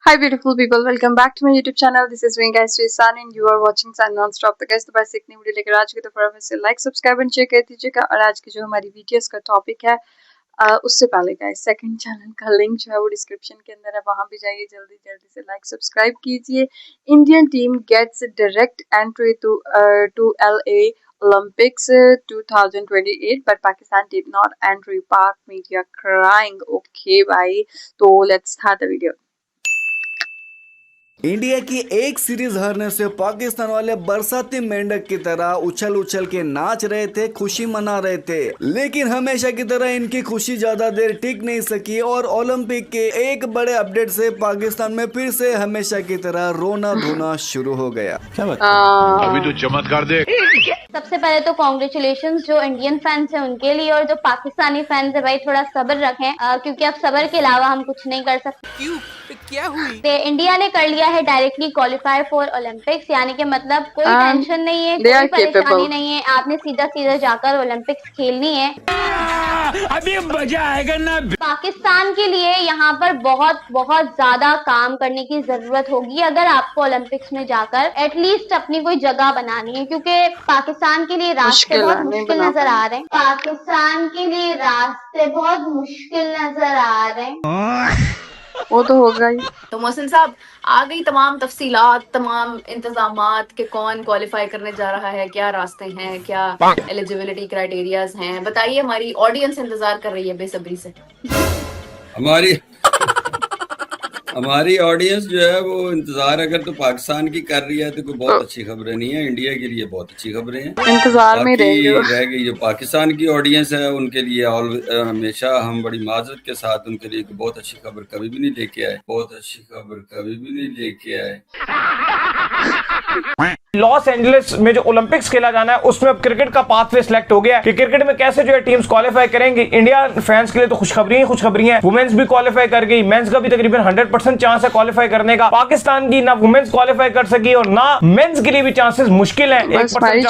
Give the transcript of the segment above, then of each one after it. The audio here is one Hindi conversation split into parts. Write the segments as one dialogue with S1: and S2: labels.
S1: Hi, beautiful people. Welcome back to my YouTube channel. This is Wing Guys Sun and you are watching Sun Non-Stop. तो guys, दोबारा से एक नई वीडियो लेकर आज की दोपहर में से लाइक सब्सक्राइब एंड शेयर कर दीजिएगा। और आज की जो हमारी वीडियोस का टॉपिक है उससे पहले गाइस सेकंड चैनल का लिंक जो है वो डिस्क्रिप्शन के अंदर है, वहां भी जाइए, जल्दी जल्दी से लाइक सब्सक्राइब कीजिए। Indian team gets direct entry to LA Olympics 2028 but Pakistan did not enter. Pak media crying. Okay भाई, तो let's start the video.
S2: India की एक सीरीज हारने से पाकिस्तान वाले बरसाती मेंढक की तरह उछल उछल के नाच रहे थे, खुशी मना रहे थे। लेकिन हमेशा की तरह इनकी खुशी ज्यादा देर टिक नहीं सकी और ओलंपिक के एक बड़े अपडेट से पाकिस्तान में फिर से हमेशा की तरह रोना धोना शुरू हो गया।
S3: अभी तो चमत्कार दे।
S4: सबसे पहले तो कॉन्ग्रेचुलेशन जो इंडियन फैंस हैं उनके लिए, और जो पाकिस्तानी फैंस है भाई थोड़ा सब्र रखें, क्योंकि अब सब्र के अलावा हम कुछ नहीं कर सकते।
S5: क्यों? क्या हुई?
S4: इंडिया ने कर लिया है डायरेक्टली क्वालिफाई फॉर ओलंपिक्स, यानी कि मतलब कोई टेंशन नहीं है, कोई परेशानी नहीं है, आपने सीधा सीधा जाकर ओलंपिक्स खेलनी है।
S5: अभी मजा आएगा ना।
S4: पाकिस्तान के लिए यहाँ पर बहुत बहुत ज्यादा काम करने की जरूरत होगी अगर आपको ओलंपिक्स में जाकर एटलीस्ट अपनी कोई जगह बनानी है, क्योंकि पाकिस्तान के लिए रास्ते बहुत मुश्किल नजर आ रहे हैं। पाकिस्तान के लिए रास्ते बहुत मुश्किल नजर आ रहे हैं।
S1: वो तो होगा ही।
S6: तो मोहसिन साहब, आ गई तमाम तफसीलात, तमाम इंतजामात के कौन क्वालिफाई करने जा रहा है, क्या रास्ते हैं, क्या एलिजिबिलिटी क्राइटेरियाज हैं, बताइए। हमारी ऑडियंस इंतजार कर रही है बेसब्री से।
S7: हमारी ऑडियंस जो है वो इंतजार अगर तो पाकिस्तान की कर रही है तो कोई बहुत अच्छी खबरें नहीं है, इंडिया के लिए बहुत अच्छी खबरें हैं।
S1: इंतजार में
S7: रह गई जो पाकिस्तान की ऑडियंस है उनके लिए हमेशा हम बड़ी माजरत के साथ उनके लिए बहुत अच्छी खबर कभी भी नहीं लेके आए, बहुत अच्छी खबर कभी भी नहीं लेके आए।
S8: लॉस एंजलिस में जो ओलंपिक्स खेला जाना है उसमें अब क्रिकेट का पाथवे सिलेक्ट हो गया है कि क्रिकेट में कैसे जो है टीम्स क्वालिफाई करेंगी। इंडिया फैंस के लिए तो खुशखबरी है, वुमेन्स भी क्वालिफाई कर गई, मेंस का भी तकरीबन 100% चांस है क्वालिफाई करने का। पाकिस्तान की ना वुमेन्स क्वालिफाई कर सकी और ना मेंस के लिए भी चांसेस मुश्किल है। 1%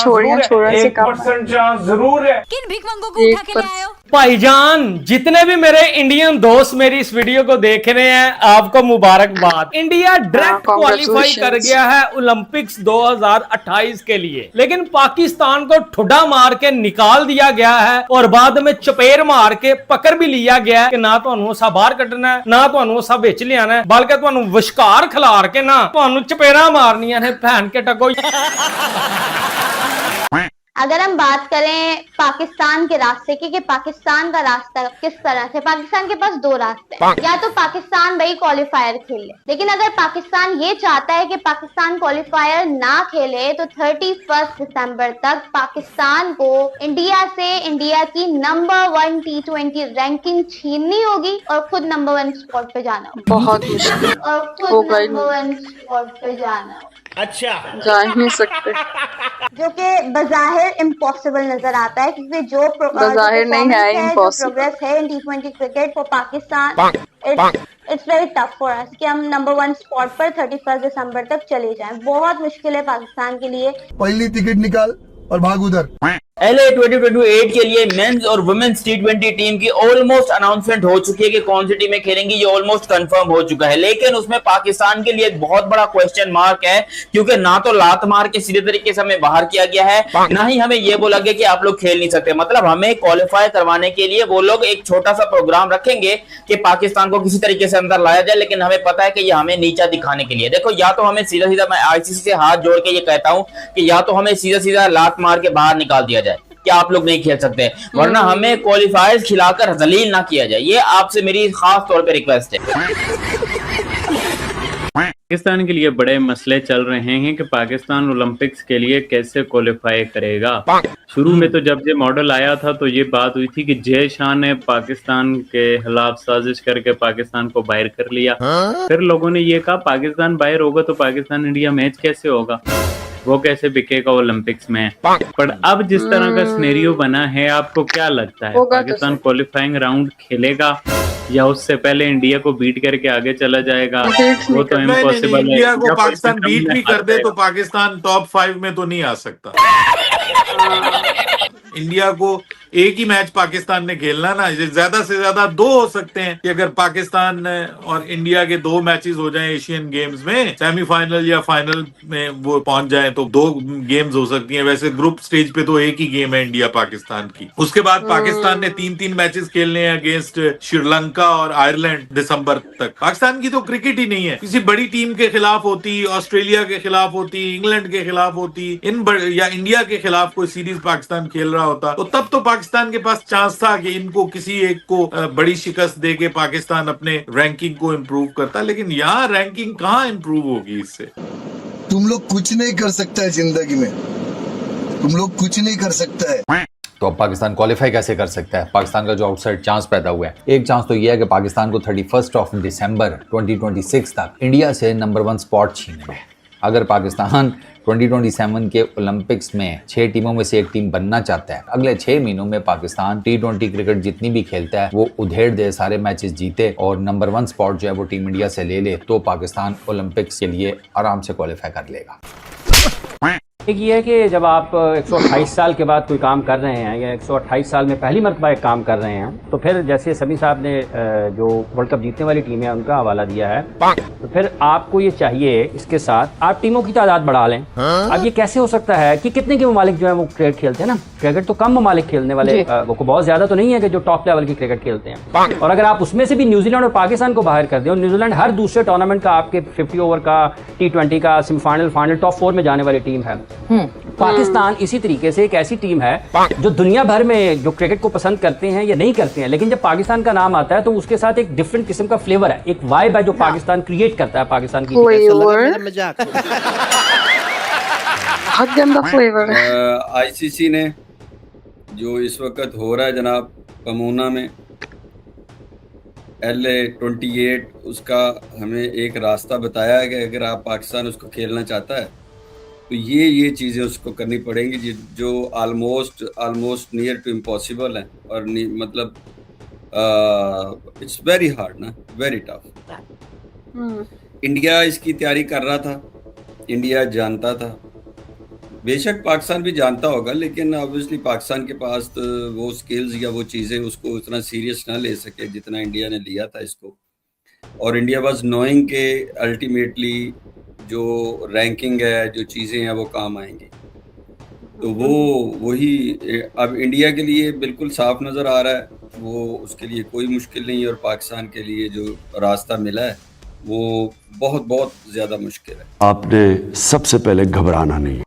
S8: चांस जरूर है।
S9: किन भिखमंगों को उठा के ले आए हो?
S8: भाईजान, जितने भी मेरे इंडियन दोस्त मेरी इस वीडियो को देख रहे हैं, आपको मुबारकबाद। इंडिया डायरेक्ट क्वालिफाई कर गया है ओलंपिक्स 2028 के लिए, लेकिन पाकिस्तान को ठुड्डा मार के निकाल दिया गया है और बाद में चपेर मार के पकड़ भी लिया गया है कि ना तो सा बाहर कटना है, ना तो सा बेच ले आना है, बल्कि तो विशकार खिलार के ना तो चपेरा मारनिया ने भैन के टको।
S4: अगर हम बात करें पाकिस्तान के रास्ते की कि पाकिस्तान का रास्ता किस तरह से, पाकिस्तान के पास दो रास्ते हैं। या तो पाकिस्तान भाई क्वालिफायर खेले, लेकिन अगर पाकिस्तान ये चाहता है कि पाकिस्तान क्वालिफायर ना खेले तो 31 दिसंबर तक पाकिस्तान को इंडिया से इंडिया की नंबर 1 T20 रैंकिंग छीननी होगी और खुद नंबर 1 स्पॉट पे जाना होगा।
S1: बहुत मुश्किल
S4: और खुद नंबर 1 स्पॉट पे जाना होगा।
S8: अच्छा,
S1: जा ही नहीं सकते,
S4: जो कि बज़ाहिर इम्पॉसिबल नजर आता है, क्योंकि जो
S1: बज़ाहिर नहीं है, इम्पॉसिबल
S4: प्रोग्रेस है इन T20 cricket for Pakistan, it's very tough for us कि हम नंबर 1 स्पॉट पर 31 दिसंबर तक चले जाएं। बहुत मुश्किल है पाकिस्तान के लिए।
S10: पहली टिकट निकाल और भाग उधर।
S11: LA 2028 के लिए मेंस और वुमेन्स T20 टीम की ऑलमोस्ट अनाउंसमेंट हो चुकी है कि कौन सी टीमें खेलेंगी, ये ऑलमोस्ट कंफर्म हो चुका है। लेकिन उसमें पाकिस्तान के लिए एक बहुत बड़ा क्वेश्चन मार्क है, क्योंकि ना तो लात मार के सीधे तरीके से हमें बाहर किया गया है, ना ही हमें ये बोला गया कि आप लोग खेल नहीं सकते। मतलब हमें क्वालिफाई करवाने के लिए वो लोग एक छोटा सा प्रोग्राम रखेंगे कि पाकिस्तान को किसी तरीके से अंदर लाया जाए, लेकिन हमें पता है कि ये हमें नीचा दिखाने के लिए। देखो, या तो हमें सीधा सीधा, मैं ICC से हाथ जोड़ के ये कहता हूं कि या तो हमें सीधा सीधा लात मार के बाहर निकाल दिया जाए कि आप लोग नहीं खेल सकते, वरना हमें क्वालिफायर्स खिलाकर जलील ना किया जाए। ये आपसे मेरी खास तौर पे रिक्वेस्ट है।
S12: पाकिस्तान के लिए बड़े मसले चल रहे हैं कि पाकिस्तान ओलंपिक्स के लिए कैसे क्वालिफाई करेगा। शुरू में तो जब ये मॉडल आया था तो ये बात हुई थी कि जय शाह ने पाकिस्तान के खिलाफ साजिश करके पाकिस्तान को बाहर कर लिया। फिर लोगों ने ये कहा पाकिस्तान बाहर होगा तो पाकिस्तान इंडिया मैच कैसे होगा, वो कैसे बिकेगा ओलंपिक्स में। पर अब जिस तरह का सिनेरियो बना है, आपको क्या लगता है पाकिस्तान क्वालिफाइंग राउंड खेलेगा या उससे पहले इंडिया को बीट करके आगे चला जाएगा? वो तो इम्पॉसिबल है।
S3: इंडिया को पाकिस्तान बीट भी कर दे तो पाकिस्तान टॉप 5 में तो नहीं आ सकता। इंडिया को एक ही मैच पाकिस्तान ने खेलना ना, ज्यादा से ज्यादा 2 हो सकते हैं कि अगर पाकिस्तान और इंडिया के 2 मैचेस हो जाएं एशियन गेम्स में, सेमीफाइनल या फाइनल में वो पहुंच जाएं तो 2 गेम्स हो सकती हैं। वैसे ग्रुप स्टेज पे तो एक ही गेम है इंडिया पाकिस्तान की। उसके बाद पाकिस्तान ने 3-3 मैचेस खेलने हैं अगेंस्ट श्रीलंका और आयरलैंड दिसंबर तक। पाकिस्तान की तो क्रिकेट ही नहीं है, किसी बड़ी टीम के खिलाफ होती, ऑस्ट्रेलिया के खिलाफ होती, इंग्लैंड के खिलाफ होती, या इंडिया के खिलाफ कोई सीरीज पाकिस्तान खेल रहा होता तो तब तो पाकिस्तान के पास चांस था कि इनको किसी एक को बड़ी शिकस्त दे के पाकिस्तान अपने रैंकिंग को इम्प्रूव करता। लेकिन यहाँ रैंकिंग कहाँ इम्प्रूव होगी इससे?
S10: तुम लोग कुछ नहीं कर सकता है जिंदगी में, तुम लोग कुछ नहीं कर सकता है।
S13: तो अब पाकिस्तान क्वालिफाई कैसे कर सकता है? पाकिस्तान का जो आउटसाइड चांस पैदा हुआ है, एक चांस तो यह है कि पाकिस्तान को 31 दिसंबर 2026 तक इंडिया से नंबर 1 स्पॉट छीनना है। अगर पाकिस्तान 2027 के ओलंपिक्स में 6 टीमों में से एक टीम बनना चाहता है, अगले 6 महीनों में पाकिस्तान T20 क्रिकेट जितनी भी खेलता है वो उधेड़ दे, सारे मैचेस जीते और नंबर 1 स्पॉट जो है वो टीम इंडिया से ले ले, तो पाकिस्तान ओलंपिक्स के लिए आराम से क्वालिफाई कर लेगा।
S14: एक ये है कि जब आप 128 साल के बाद कोई काम कर रहे हैं या 128 साल में पहली मरतबा एक काम कर रहे हैं, तो फिर जैसे समी साहब ने जो वर्ल्ड कप जीतने वाली टीम है उनका हवाला दिया है, तो फिर आपको ये चाहिए इसके साथ आप टीमों की तादाद बढ़ा लें। अब ये कैसे हो सकता है कि कितने के ममालिक जो है वो क्रिकेट खेलते हैं ना, क्रिकेट तो कम ममालिक खेलने वाले, वो बहुत ज्यादा तो नहीं है कि जो टॉप लेवल की क्रिकेट खेलते हैं, और अगर आप उसमें से भी न्यूजीलैंड और पाकिस्तान को बाहर कर दें, और न्यूजीलैंड हर दूसरे टूर्नामेंट का आपके 50 ओवर का, T20 का सेमीफाइनल, फाइनल, टॉप 4 में जाने वाली टीम है। पाकिस्तान इसी तरीके से एक ऐसी टीम है जो दुनिया भर में जो क्रिकेट को पसंद करते हैं या नहीं करते हैं, लेकिन जब पाकिस्तान का नाम आता है तो उसके साथ एक डिफरेंट किस्म का फ्लेवर है, एक वाइब है जो पाकिस्तान क्रिएट करता है पाकिस्तान की।
S7: आईसीसी ने जो इस वक्त हो रहा है जनाब पमोना में LA28, उसका हमें एक रास्ता बताया है कि अगर आप पाकिस्तान उसको खेलना चाहता है तो ये चीज़ें उसको करनी पड़ेंगी जो ऑलमोस्ट नियर टू इम्पॉसिबल है, और मतलब इट्स वेरी हार्ड ना, वेरी टफ। इंडिया इसकी तैयारी कर रहा था, इंडिया जानता था, बेशक पाकिस्तान भी जानता होगा, लेकिन ऑब्वियसली पाकिस्तान के पास तो वो स्किल्स या वो चीज़ें उसको उतना सीरियस ना ले सके जितना इंडिया ने लिया था इसको। और इंडिया वाज नोइंग के अल्टीमेटली जो रैंकिंग है, जो चीज़ें हैं वो काम आएंगी, तो वही अब इंडिया के लिए बिल्कुल साफ नज़र आ रहा है, वो उसके लिए कोई मुश्किल नहीं है, और पाकिस्तान के लिए जो रास्ता मिला है वो बहुत ज़्यादा मुश्किल है।
S15: आपने सबसे पहले घबराना नहीं।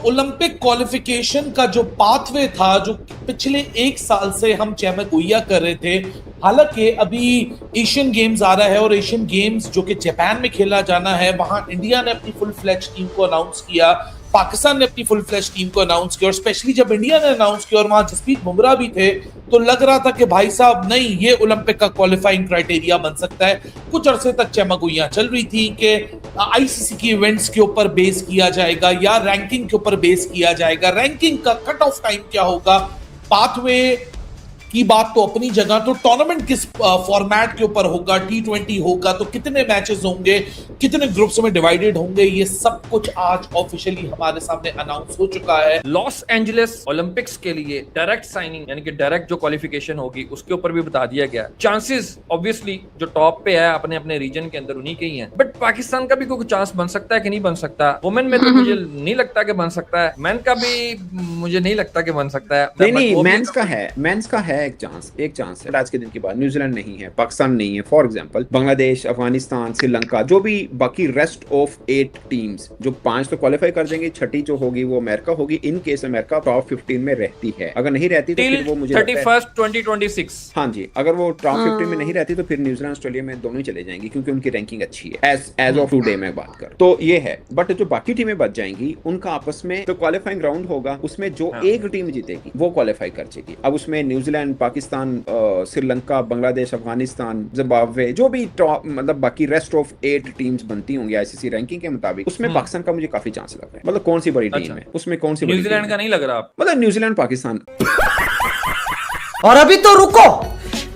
S16: ओलंपिक क्वालिफिकेशन का जो पाथवे था, जो पिछले 1 साल से हम चमकौया कर रहे थे, हालांकि अभी एशियन गेम्स आ रहा है और एशियन गेम्स जो कि जापान में खेला जाना है, वहां इंडिया ने अपनी फुल फ्लैश टीम को अनाउंस किया, पाकिस्तान ने अपनी फुल फ्लैश टीम को अनाउंस किया, और स्पेशली जब इंडिया ने अनाउंस किया और वहां जसप्रीत बुमराह भी थे, तो लग रहा था कि भाई साहब नहीं, ये ओलंपिक का क्वालिफाइंग क्राइटेरिया बन सकता है। कुछ अरसे तक चमकौया चल रही थी कि आईसीसी की इवेंट्स के ऊपर बेस किया जाएगा या रैंकिंग के ऊपर बेस किया जाएगा, रैंकिंग का कट ऑफ टाइम क्या होगा, पाथवे की बात तो अपनी जगह, तो टूर्नामेंट किस फॉर्मेट के ऊपर होगा, T20 होगा तो कितने मैचेस होंगे, कितने ग्रुप्स में डिवाइडेड होंगे, ये सब कुछ आज ऑफिशियली हमारे सामने अनाउंस हो चुका है।
S17: लॉस एंजलिस ओलंपिक्स के लिए डायरेक्ट साइनिंग यानी कि डायरेक्ट जो क्वालिफिकेशन होगी उसके ऊपर भी बता दिया गया। चांसेस ऑब्वियसली जो टॉप पे है अपने अपने रीजन के अंदर उन्हीं के ही हैं, बट पाकिस्तान का भी कोई चांस बन सकता है कि नहीं बन सकता। वुमेन में तो मुझे नहीं लगता कि बन सकता है, मैन का भी मुझे नहीं लगता कि बन सकता है।
S18: नहीं, मेंस का है एक चांस है। आज के दिन के बाद न्यूजीलैंड नहीं है, पाकिस्तान नहीं है, फॉर एग्जांपल बांग्लादेश, अफगानिस्तान, श्रीलंका, जो भी बाकी रेस्ट ऑफ 8 टीम्स, जो 5 तो क्वालिफाई कर जाएंगे, छठी जो होगी वो अमेरिका होगी। इन केस अमेरिका टॉप 15 में रहती है, अगर नहीं रहती तो फिर वो मुझे
S17: 31 2026,
S18: हाँ जी, अगर वो टॉप 15 में नहीं रहती तो फिर न्यूजीलैंड ऑस्ट्रेलिया में दोनों ही चले जाएंगी, क्योंकि उनकी रैंकिंग अच्छी है एज ऑफ टुडे में बात कर, तो ये है। बट जो बाकी टीमें बच जाएंगी उनका आपस में तो क्वालिफाइंग राउंड होगा, उसमें जो एक टीम जीतेगी वो क्वालिफाई कर जाएगी। अब उसमें न्यूजीलैंड, पाकिस्तान, श्रीलंका, बांग्लादेश, अफगानिस्तान, जिम्बाब्वे, जो भी मतलब बाकी रेस्ट ऑफ 8 टीम्स बनती होंगी आईसीसी रैंकिंग के मुताबिक, उसमें पाकिस्तान का मुझे काफी चांस लग रहा है। मतलब कौन सी बड़ी टीम है उसमें, कौन सी
S17: न्यूजीलैंड का नहीं लग रहा,
S18: मतलब न्यूजीलैंड, पाकिस्तान।
S19: और अभी तो रुको,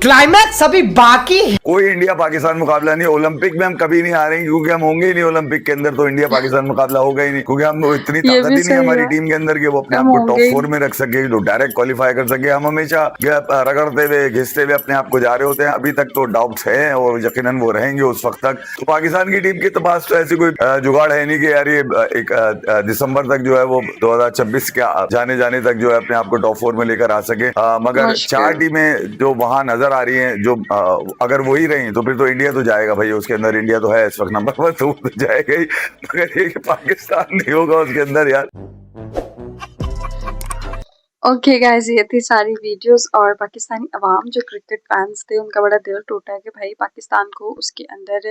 S5: क्लाइमैक्स अभी बाकी है।
S19: कोई इंडिया पाकिस्तान मुकाबला नहीं, ओलंपिक में हम कभी नहीं हारेंगे क्योंकि हम होंगे ही नहीं ओलंपिक के अंदर, तो इंडिया पाकिस्तान मुकाबला होगा ही नहीं क्योंकि हम इतनी ताकत ही नहीं हमारी टीम के अंदर कि वो अपने आप को टॉप 4 में रख सके, जो डायरेक्ट क्वालिफाई कर सके। हम हमेशा रगड़ते हुए घिसते हुए अपने आप को जा रहे होते हैं। अभी तक तो डाउट्स है और यकीनन वो रहेंगे उस वक्त तक। तो पाकिस्तान की टीम के पास तो ऐसी कोई जुगाड़ है नहीं कि यार ये एक दिसंबर तक जो है वो 2026 के जाने तक जो है अपने आप को टॉप 4 में लेकर आ सके। मगर 4 टीमें जो वहां नजर आ रही हैं, जो अगर वही रही तो फिर तो इंडिया तो जाएगा भाई, उसके अंदर इंडिया तो है इस वक्त नंबर 1, तो जाएगा ही। मगर ये पाकिस्तान नहीं होगा उसके अंदर यार।
S1: ओके गाइस, ये थी सारी वीडियोस और पाकिस्तानी अवाम जो क्रिकेट फैंस थे उनका बड़ा दिल टूटा है कि भाई पाकिस्तान को उसके अंदर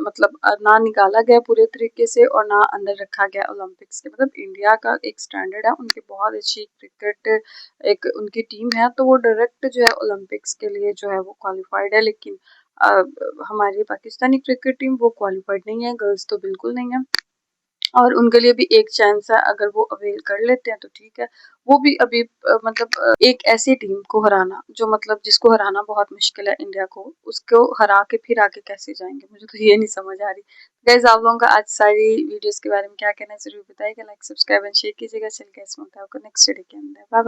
S1: मतलब ना निकाला गया पूरे तरीके से और ना अंदर रखा गया ओलंपिक्स के। मतलब इंडिया का एक स्टैंडर्ड है, उनकी बहुत अच्छी क्रिकेट एक उनकी टीम है, तो वो डायरेक्ट जो है ओलंपिक्स के लिए जो है वो क्वालिफाइड है। लेकिन हमारी पाकिस्तानी क्रिकेट टीम वो क्वालिफाइड नहीं है, गर्ल्स तो बिल्कुल नहीं है। और उनके लिए भी एक चांस है, अगर वो अवेल कर लेते हैं तो ठीक है। वो भी अभी मतलब एक ऐसी टीम को हराना जो मतलब जिसको हराना बहुत मुश्किल है इंडिया को, उसको हरा के फिर आगे कैसे जाएंगे, मुझे तो ये नहीं समझ आ रही। गाइस, आप लोगों का आज सारी वीडियोस के बारे में क्या कहना है जरूर बताइएगा। लाइक, सब्सक्राइब एंड शेयर कीजिएगा। चलिए गाइस, मिलते हैं आपको नेक्स्ट वीडियो के अंदर। Bye bye.